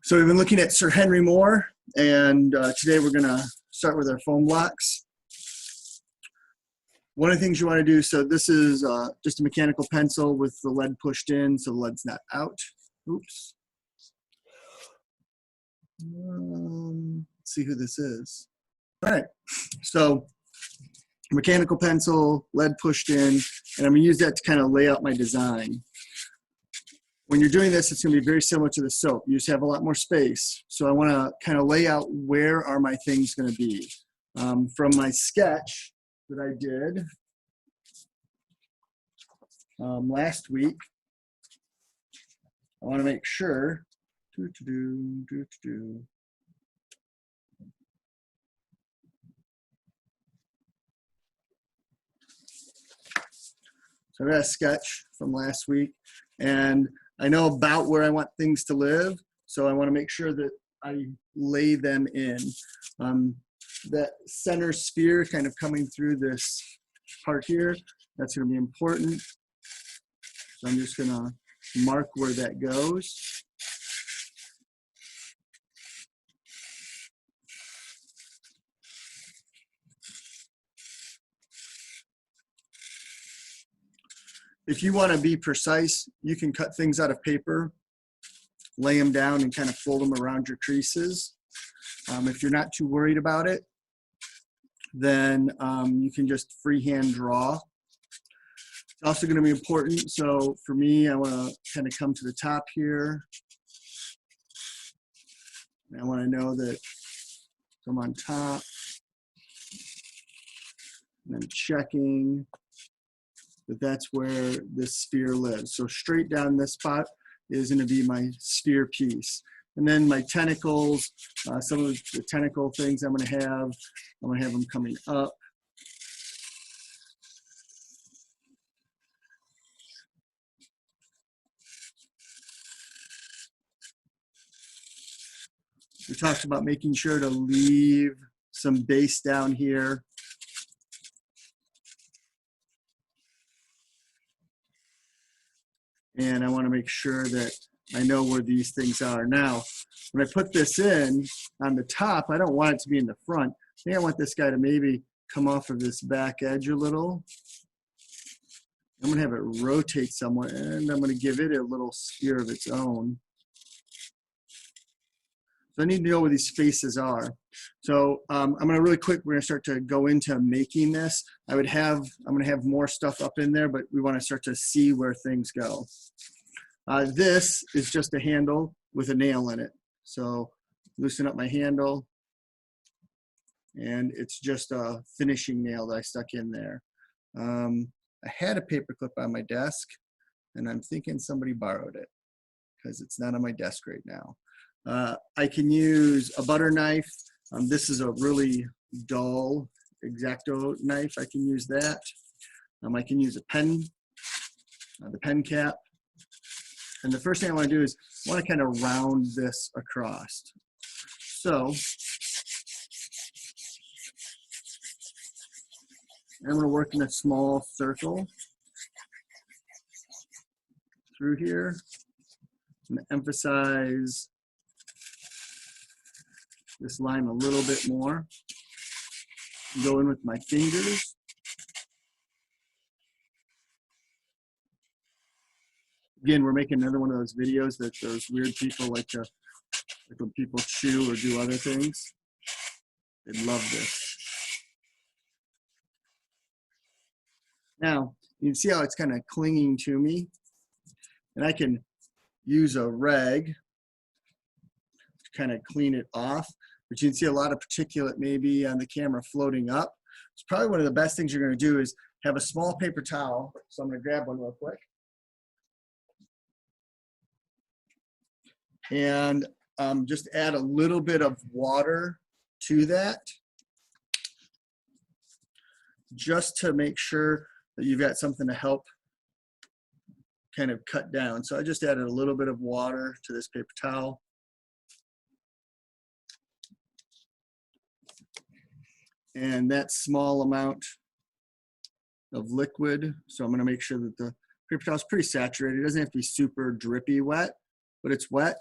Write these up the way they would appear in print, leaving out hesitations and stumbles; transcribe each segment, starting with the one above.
So we've been looking at Sir Henry Moore, and today we're going to start with our foam blocks. One of the things you want to do, so this is just a mechanical pencil with the lead pushed in so the lead's not out. Oops. Let's see who this is. All right, so mechanical pencil, lead pushed in, and I'm going to use that to kind of lay out my design. When you're doing this, it's going to be very similar to the soap. You just have a lot more space. So I want to kind of lay out where are my things going to be. From my sketch that I did last week, I want to make sure. So I got a sketch from last week, and I know about where I want things to live, so I want to make sure that I lay them in. That center sphere kind of coming through this part here, that's going to be important. So I'm just going to mark where that goes. If you want to be precise, you can cut things out of paper, lay them down and kind of fold them around your creases. If you're not too worried about it, then you can just freehand draw. It's also going to be important. So for me, I want to kind of come to the top here. And I want to know that I'm on top. And I'm checking that that's where this sphere lives. So straight down this spot is going to be my sphere piece. And then my tentacles, some of the tentacle things I'm going to have them coming up. We talked about making sure to leave some base down here. And I want to make sure that I know where these things are. Now, when I put this in on the top, I don't want it to be in the front. I think I want this guy to maybe come off of this back edge a little. I'm going to have it rotate somewhat, and I'm going to give it a little sphere of its own. So I need to know where these faces are. So I'm going to really quick, we're going to start to go into making this. I'm going to have more stuff up in there, but we want to start to see where things go. This is just a handle with a nail in it. So loosen up my handle, and it's just a finishing nail that I stuck in there. I had a paper clip on my desk, and I'm thinking somebody borrowed it because it's not on my desk right now. I can use a butter knife. This is a really dull X-Acto knife. I can use that. I can use a pen, the pen cap. And the first thing I want to do is I want to kind of round this across. So I'm going to work in a small circle through here and emphasize this line a little bit more. Go in with my fingers. Again, we're making another one of those videos that those weird people like to, like when people chew or do other things. They love this. Now, you can see how it's kind of clinging to me. And I can use a rag to kind of clean it off. But you can see a lot of particulate maybe on the camera floating up. It's probably one of the best things you're going to do is have a small paper towel. So I'm going to grab one real quick. And just add a little bit of water to that, just to make sure that you've got something to help kind of cut down. So I just added a little bit of water to this paper towel. And that small amount of liquid, so I'm going to make sure that the paper towel is pretty saturated. It doesn't have to be super drippy wet, but it's wet.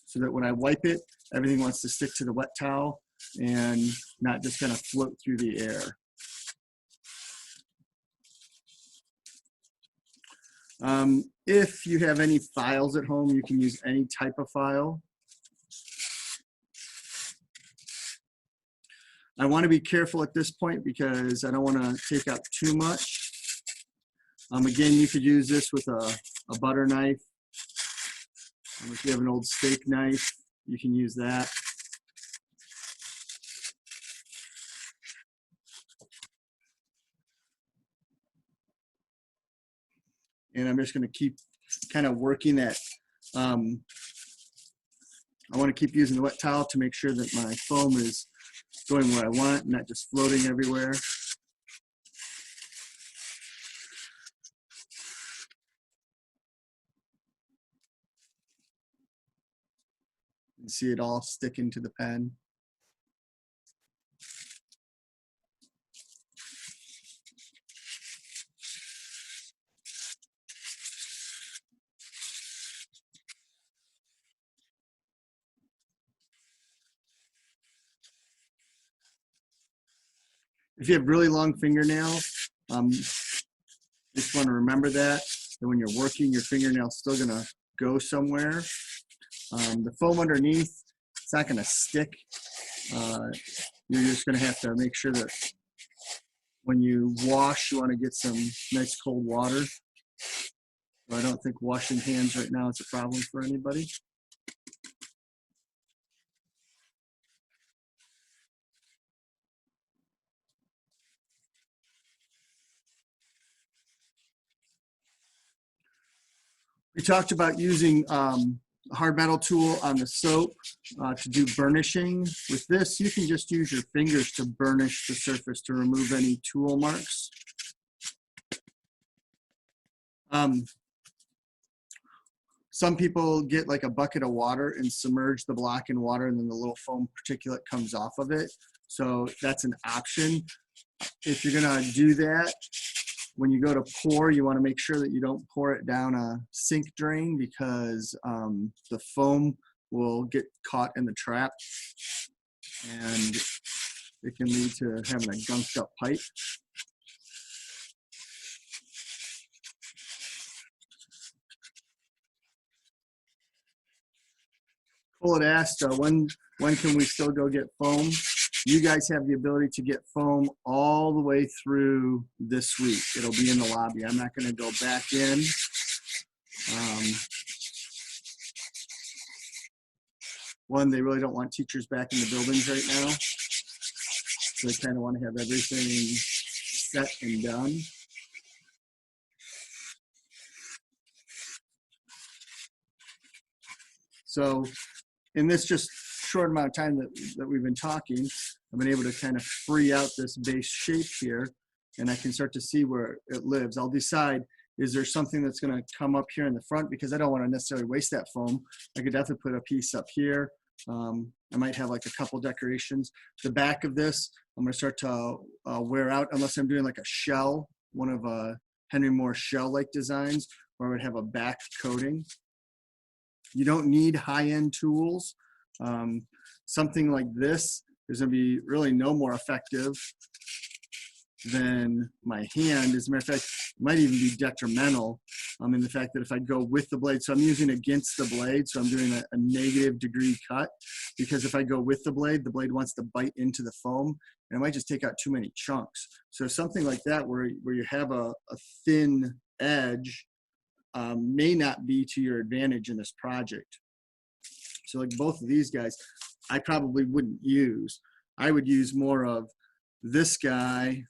so that when I wipe it, everything wants to stick to the wet towel and not just kind of float through the air. If you have any files at home, you can use any type of file. I want to be careful at this point because I don't want to take out too much. Again, you could use this with a butter knife. If you have an old steak knife, you can use that. And I'm just going to keep kind of working that. I want to keep using the wet towel to make sure that my foam is going where I want, not just floating everywhere. You see it all sticking to the pen. If you have really long fingernails, just want to remember that when you're working, your fingernail's still going to go somewhere. The foam underneath, it's not going to stick. You're just going to have to make sure that when you wash, you want to get some nice cold water. I don't think washing hands right now is a problem for anybody. We talked about using a hard metal tool on the soap to do burnishing. With this, you can just use your fingers to burnish the surface to remove any tool marks. Some people get like a bucket of water and submerge the block in water, and then the little foam particulate comes off of it. So that's an option. If you're gonna do that, when you go to pour, you want to make sure that you don't pour it down a sink drain because the foam will get caught in the trap and it can lead to having a gunked up pipe. Cole had asked when can we still go get foam? You guys have the ability to get foam all the way through this week. It'll be in the lobby. I'm not going to go back in. One, they really don't want teachers back in the buildings right now. So they kind of want to have everything set and done. So in this just short amount of time that we've been talking, I've been able to kind of free out this base shape here, and I can start to see where it lives. I'll decide, is there something that's going to come up here in the front, because I don't want to necessarily waste that foam. I could definitely put a piece up here. I might have like a couple decorations. The back of this, I'm going to start to wear out unless I'm doing like a shell, one of Henry Moore's shell-like designs, where I would have a back coating. You don't need high-end tools. Something like this is going to be really no more effective than my hand. As a matter of fact, it might even be detrimental in the fact that if I go with the blade, so I'm using against the blade, so I'm doing a negative degree cut, because if I go with the blade wants to bite into the foam, and it might just take out too many chunks. So something like that where you have a thin edge may not be to your advantage in this project. So like both of these guys, I probably wouldn't use. I would use more of this guy,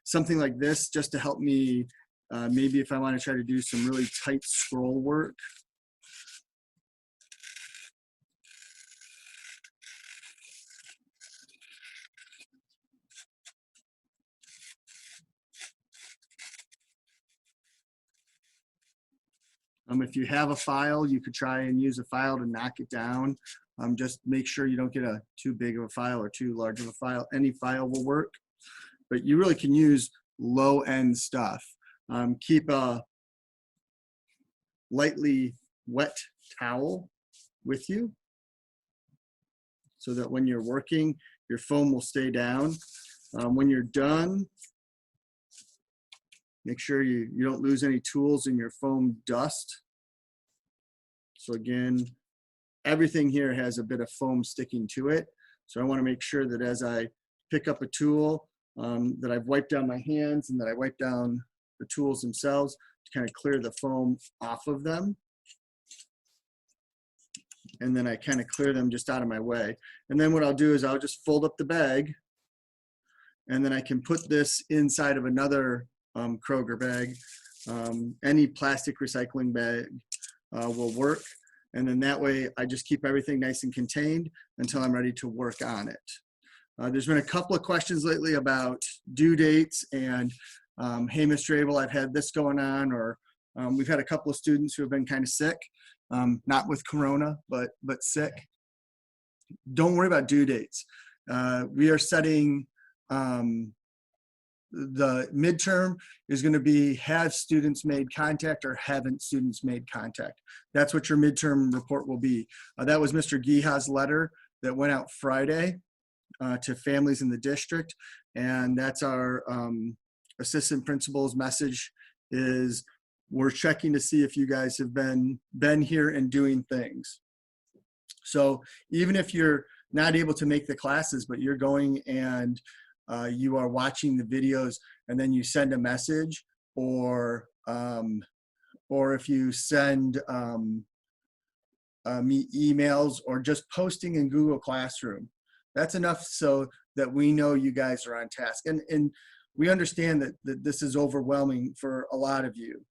something like this, just to help me, maybe if I want to try to do some really tight scroll work. If you have a file, you could try and use a file to knock it down. Just make sure you don't get too big of a file or too large of a file. Any file will work, but you really can use low-end stuff. Keep a lightly wet towel with you so that when you're working, your foam will stay down. When you're done, make sure you don't lose any tools in your foam dust. So again, everything here has a bit of foam sticking to it. So I want to make sure that as I pick up a tool, that I've wiped down my hands and that I wipe down the tools themselves to kind of clear the foam off of them. And then I kind of clear them just out of my way. And then what I'll do is I'll just fold up the bag, and then I can put this inside of another Kroger bag. Any plastic recycling bag will work. And then that way I just keep everything nice and contained until I'm ready to work on it. There's been a couple of questions lately about due dates and, hey, Mr. Abel, I've had this going on, or we've had a couple of students who have been kind of sick, not with corona, but sick. Don't worry about due dates. We are setting, the midterm is going to be have students made contact or haven't students made contact. That's what your midterm report will be. That was Mr. Giha's letter that went out Friday to families in the district. And that's our assistant principal's message is we're checking to see if you guys have been here and doing things. So even if you're not able to make the classes, but you're going and you are watching the videos and then you send a message, or if you send me emails, or just posting in Google Classroom, that's enough so that we know you guys are on task. And we understand that this is overwhelming for a lot of you.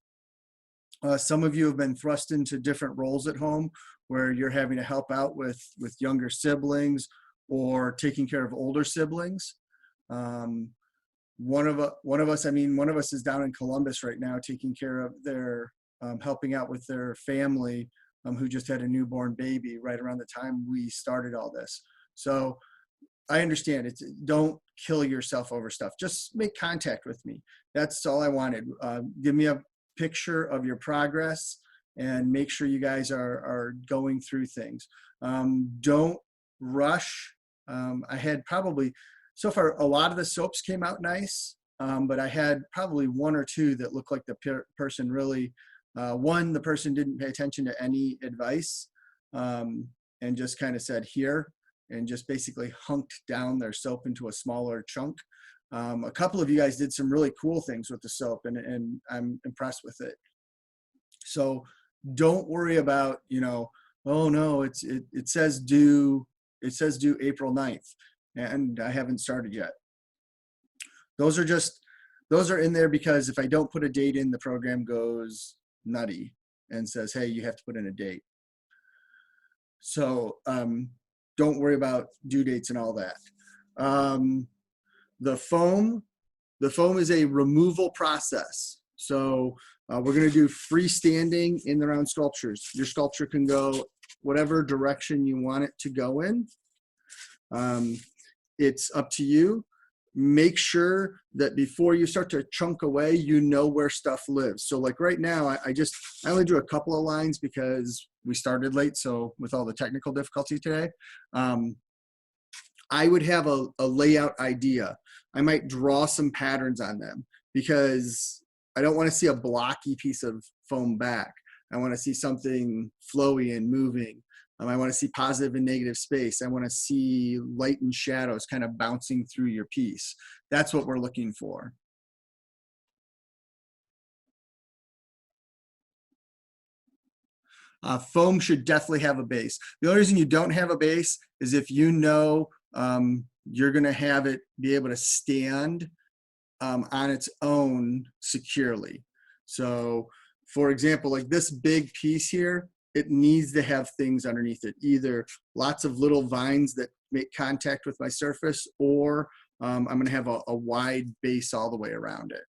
Some of you have been thrust into different roles at home where you're having to help out with younger siblings or taking care of older siblings. One of us is down in Columbus right now taking care of their, helping out with their family who just had a newborn baby right around the time we started all this. So I understand don't kill yourself over stuff. Just make contact with me. That's all I wanted. Give me a picture of your progress and make sure you guys are going through things. Don't rush. I had probably, so far, a lot of the soaps came out nice, but I had probably one or two that looked like the person really, the person didn't pay attention to any advice and just kind of said here and just basically hunked down their soap into a smaller chunk. A couple of you guys did some really cool things with the soap, and I'm impressed with it. So don't worry about, oh no, it says due April 9th. And I haven't started yet. Those are in there because if I don't put a date in, the program goes nutty and says, hey, you have to put in a date. So don't worry about due dates and all that. The foam is a removal process. So we're going to do freestanding in the round sculptures. Your sculpture can go whatever direction you want it to go in. It's up to you. Make sure that before you start to chunk away, you know where stuff lives. So like right now, I only drew a couple of lines because we started late. So with all the technical difficulty today, I would have a layout idea. I might draw some patterns on them because I don't want to see a blocky piece of foam back. I want to see something flowy and moving. I want to see positive and negative space. I want to see light and shadows kind of bouncing through your piece. That's what we're looking for. Foam should definitely have a base. The only reason you don't have a base is if you know you're going to have it be able to stand on its own securely. So for example, like this big piece here, it needs to have things underneath it, either lots of little vines that make contact with my surface, or I'm going to have a wide base all the way around it.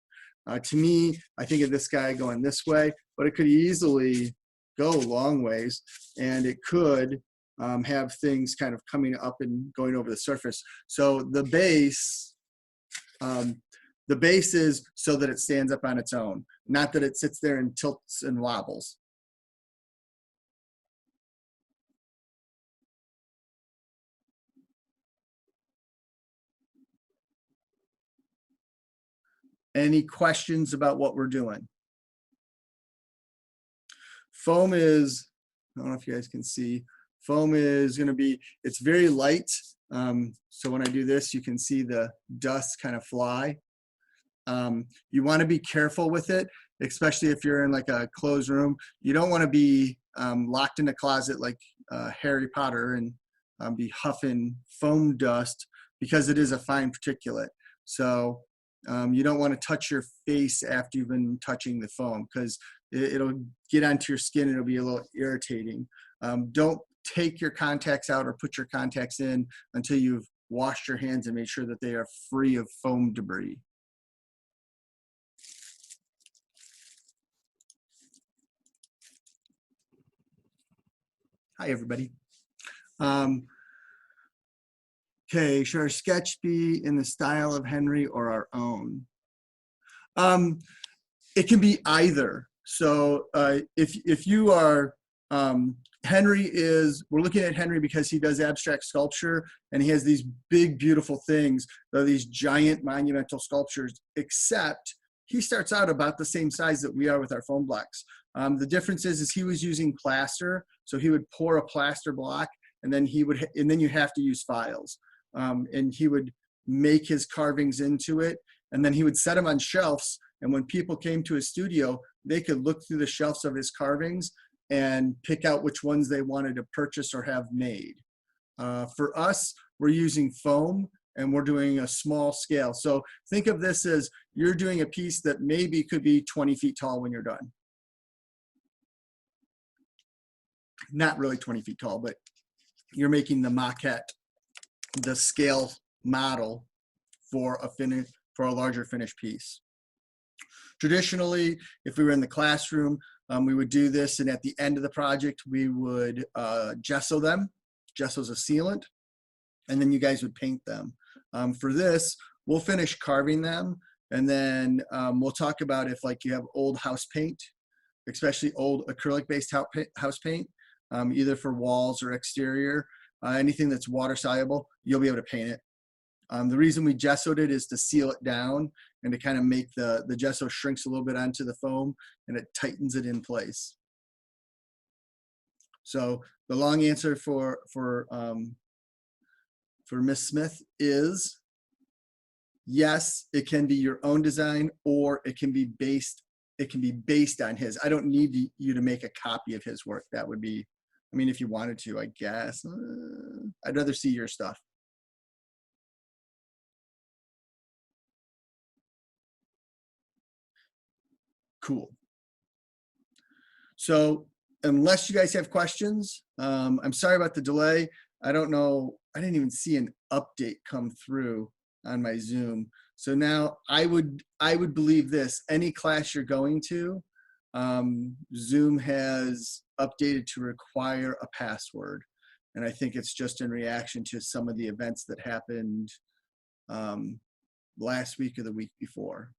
To me, I think of this guy going this way, but it could easily go long ways, and it could have things kind of coming up and going over the surface. So the base is so that it stands up on its own, not that it sits there and tilts and wobbles. Any questions about what we're doing? Foam is, I don't know if you guys can see, foam is going to be, it's very light. So when I do this, you can see the dust kind of fly. You want to be careful with it, especially if you're in like a closed room. You don't want to be locked in a closet like Harry Potter and be huffing foam dust, because it is a fine particulate. So you don't want to touch your face after you've been touching the foam, because it'll get onto your skin and it'll be a little irritating. Don't take your contacts out or put your contacts in until you've washed your hands and made sure that they are free of foam debris. Hi, everybody. Okay, should our sketch be in the style of Henry or our own? It can be either. So if you are, Henry is, we're looking at Henry because he does abstract sculpture and he has these big, beautiful things, these giant monumental sculptures, except he starts out about the same size that we are with our foam blocks. The difference is he was using plaster. So he would pour a plaster block and then then you have to use files. And he would make his carvings into it, and then he would set them on shelves. And when people came to his studio, they could look through the shelves of his carvings and pick out which ones they wanted to purchase or have made. For us, we're using foam and we're doing a small scale. So think of this as you're doing a piece that maybe could be 20 feet tall when you're done. Not really 20 feet tall, but you're making the maquette, the scale model for a larger finished piece. Traditionally, if we were in the classroom, we would do this, and at the end of the project, we would gesso them. Gesso is a sealant, and then you guys would paint them. For this, we'll finish carving them, and then we'll talk about if like you have old house paint, especially old acrylic-based house paint, either for walls or exterior. Anything that's water soluble, you'll be able to paint it. The reason we gessoed it is to seal it down and to kind of make the gesso shrinks a little bit onto the foam and it tightens it in place. So the long answer for Miss Smith is yes, it can be your own design, or it can be based on his. I don't need you to make a copy of his work. That would be, I mean, if you wanted to, I guess. I'd rather see your stuff. Cool. So unless you guys have questions, I'm sorry about the delay. I don't know, I didn't even see an update come through on my Zoom. So now I would believe this, any class you're going to, Zoom has updated to require a password. And I think it's just in reaction to some of the events that happened last week or the week before.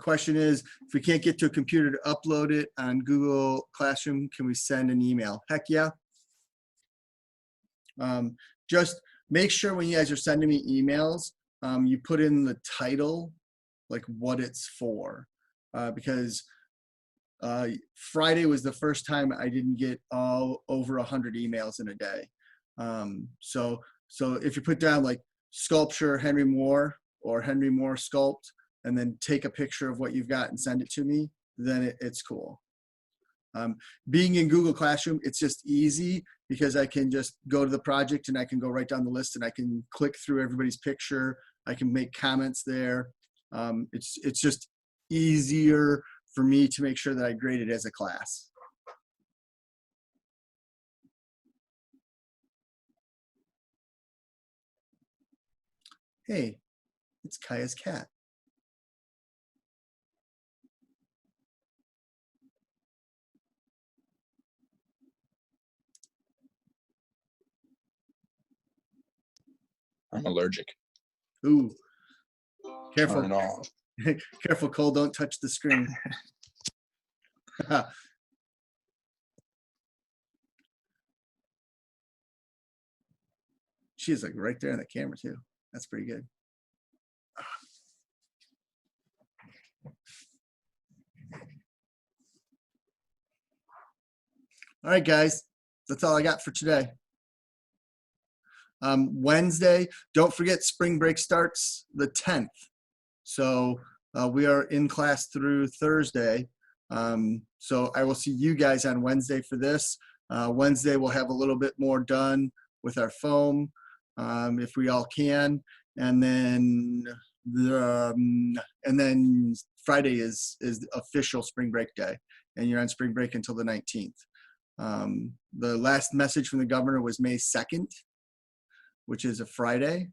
Question is, if we can't get to a computer to upload it on Google Classroom, can we send an email? Heck yeah. Just make sure when you guys are sending me emails, you put in the title, like what it's for, because Friday was the first time I didn't get over 100 emails in a day. So if you put down like sculpture Henry Moore or Henry Moore Sculpt, and then take a picture of what you've got and send it to me, then it's cool. Being in Google Classroom, it's just easy because I can just go to the project and I can go right down the list and I can click through everybody's picture. I can make comments there. It's just easier for me to make sure that I grade it as a class. Hey, it's Kaya's cat. I'm allergic. Ooh, careful. Turn it off. Careful, Cole, don't touch the screen. She's like right there in the camera too. That's pretty good. All right, guys, that's all I got for today. Wednesday, don't forget spring break starts the 10th. So we are in class through Thursday. So I will see you guys on Wednesday for this. Wednesday, we'll have a little bit more done with our foam, if we all can. And then Friday is the official spring break day, and you're on spring break until the 19th. The last message from the governor was May 2nd, which is a Friday.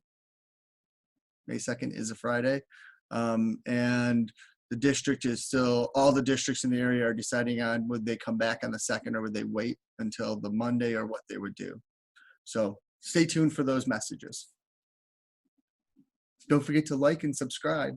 May 2nd is a Friday. And the district is still, all the districts in the area are deciding on would they come back on the 2nd or would they wait until the Monday or what they would do. So stay tuned for those messages. Don't forget to like and subscribe.